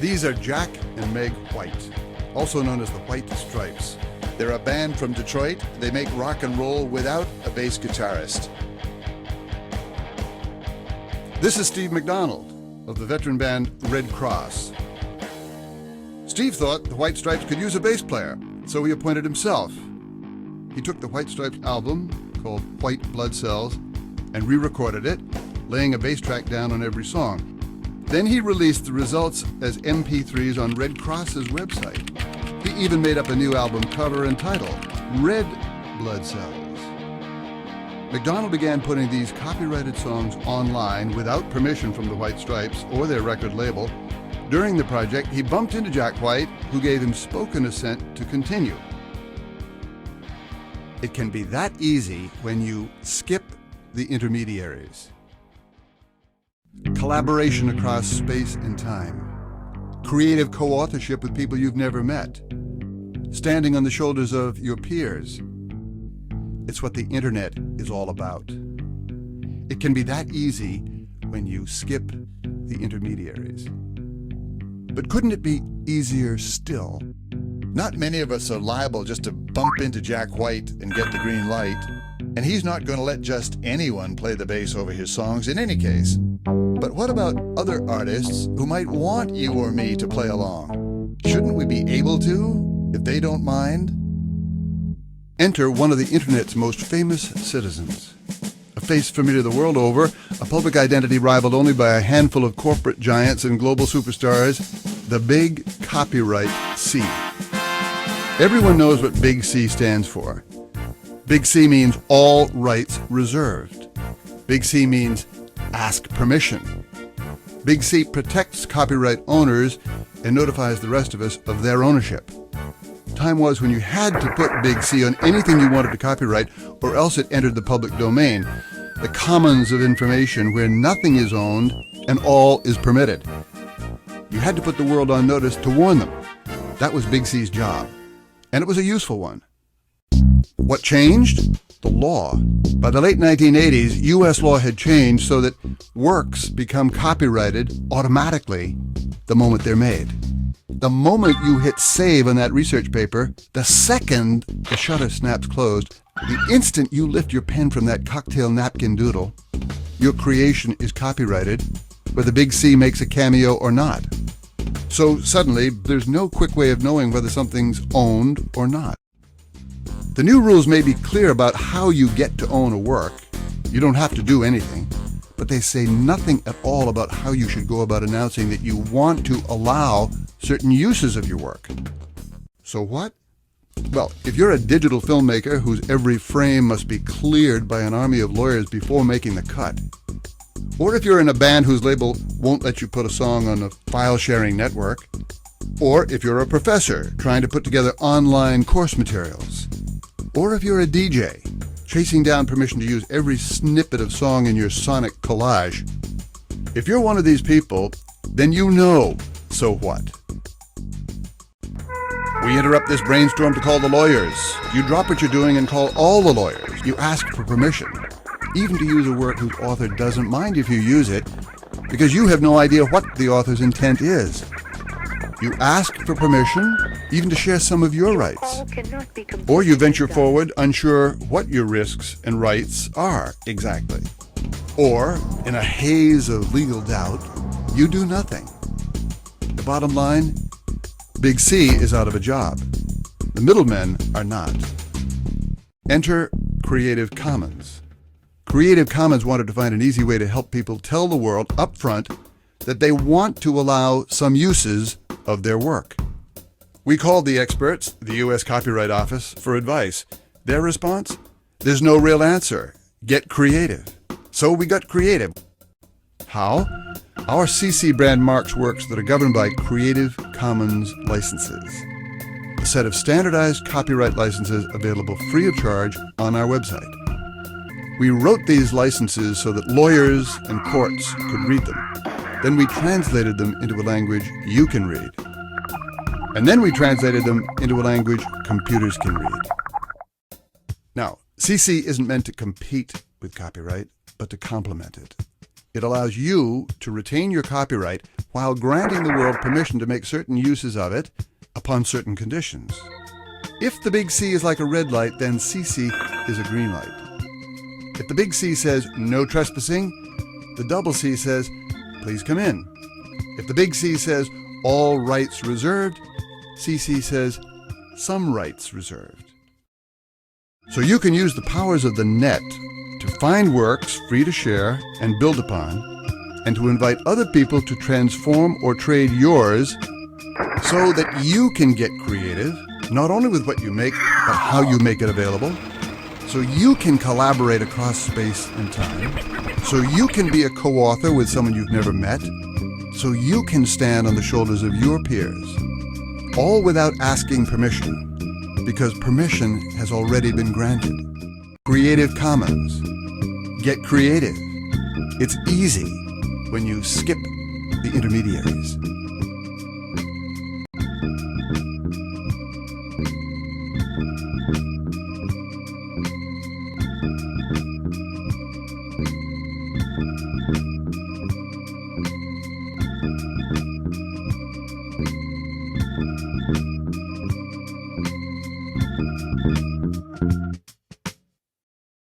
These are Jack and Meg White, also known as the White Stripes. They're a band from Detroit. They make rock and roll without a bass guitarist. This is Steve McDonald of the veteran band Red Cross. Steve thought the White Stripes could use a bass player, so he appointed himself. He took the White Stripes album, called White Blood Cells, and re-recorded it, laying a bass track down on every song. Then he released the results as MP3s on Red Cross's website. He even made up a new album cover and title, Red Blood Cells. McDonald began putting these copyrighted songs online without permission from the White Stripes or their record label. During the project, he bumped into Jack White, who gave him spoken assent to continue. It can be that easy when you skip the intermediaries. Collaboration across space and time. Creative co-authorship with people you've never met. Standing on the shoulders of your peers. It's what the internet is all about. It can be that easy when you skip the intermediaries. But couldn't it be easier still? Not many of us are liable just to bump into Jack White and get the green light. And he's not going to let just anyone play the bass over his songs in any case. But what about other artists who might want you or me to play along? Shouldn't we be able to, if they don't mind? Enter one of the internet's most famous citizens. A face familiar the world over, a public identity rivaled only by a handful of corporate giants and global superstars, the Big Copyright C. Everyone knows what Big C stands for. Big C means all rights reserved. Big C means ask permission. Big C protects copyright owners and notifies the rest of us of their ownership. Time was when you had to put Big C on anything you wanted to copyright, or else it entered the public domain, the commons of information where nothing is owned and all is permitted. You had to put the world on notice to warn them. That was Big C's job, and it was a useful one. What changed? The law. By the late 1980s, U.S. law had changed so that works become copyrighted automatically the moment they're made. The moment you hit save on that research paper, the second the shutter snaps closed, the instant you lift your pen from that cocktail napkin doodle, your creation is copyrighted, whether Big C makes a cameo or not. So suddenly, there's no quick way of knowing whether something's owned or not. The new rules may be clear about how you get to own a work. You don't have to do anything, but they say nothing at all about how you should go about announcing that you want to allow certain uses of your work. So what? Well, if you're a digital filmmaker whose every frame must be cleared by an army of lawyers before making the cut, or if you're in a band whose label won't let you put a song on a file-sharing network, or if you're a professor trying to put together online course materials, or if you're a DJ chasing down permission to use every snippet of song in your sonic collage, if you're one of these people, then you know, so what? We interrupt this brainstorm to call the lawyers. You drop what you're doing and call all the lawyers. You ask for permission, even to use a work whose author doesn't mind if you use it, because you have no idea what the author's intent is. You ask for permission, even to share some of your rights. Or you venture forward unsure what your risks and rights are exactly. Or, in a haze of legal doubt, you do nothing. The bottom line, Big C is out of a job. The middlemen are not. Enter Creative Commons. Creative Commons wanted to find an easy way to help people tell the world up front that they want to allow some uses of their work. We called the experts, the U.S. Copyright Office, for advice. Their response? There's no real answer. Get creative. So we got creative. How? Our CC brand marks works that are governed by Creative Commons licenses. A set of standardized copyright licenses available free of charge on our website. We wrote these licenses so that lawyers and courts could read them. Then we translated them into a language you can read. And then we translated them into a language computers can read. Now, CC isn't meant to compete with copyright, but to complement it. It allows you to retain your copyright while granting the world permission to make certain uses of it upon certain conditions. If the big C is like a red light, then CC is a green light. If the big C says no trespassing, the double C says please come in. If the big C says all rights reserved, CC says some rights reserved. So you can use the powers of the net to find works free to share and build upon, and to invite other people to transform or trade yours so that you can get creative, not only with what you make, but how you make it available, so you can collaborate across space and time, so you can be a co-author with someone you've never met, so you can stand on the shoulders of your peers, all without asking permission, because permission has already been granted. Creative Commons. Get creative. It's easy when you skip the intermediaries.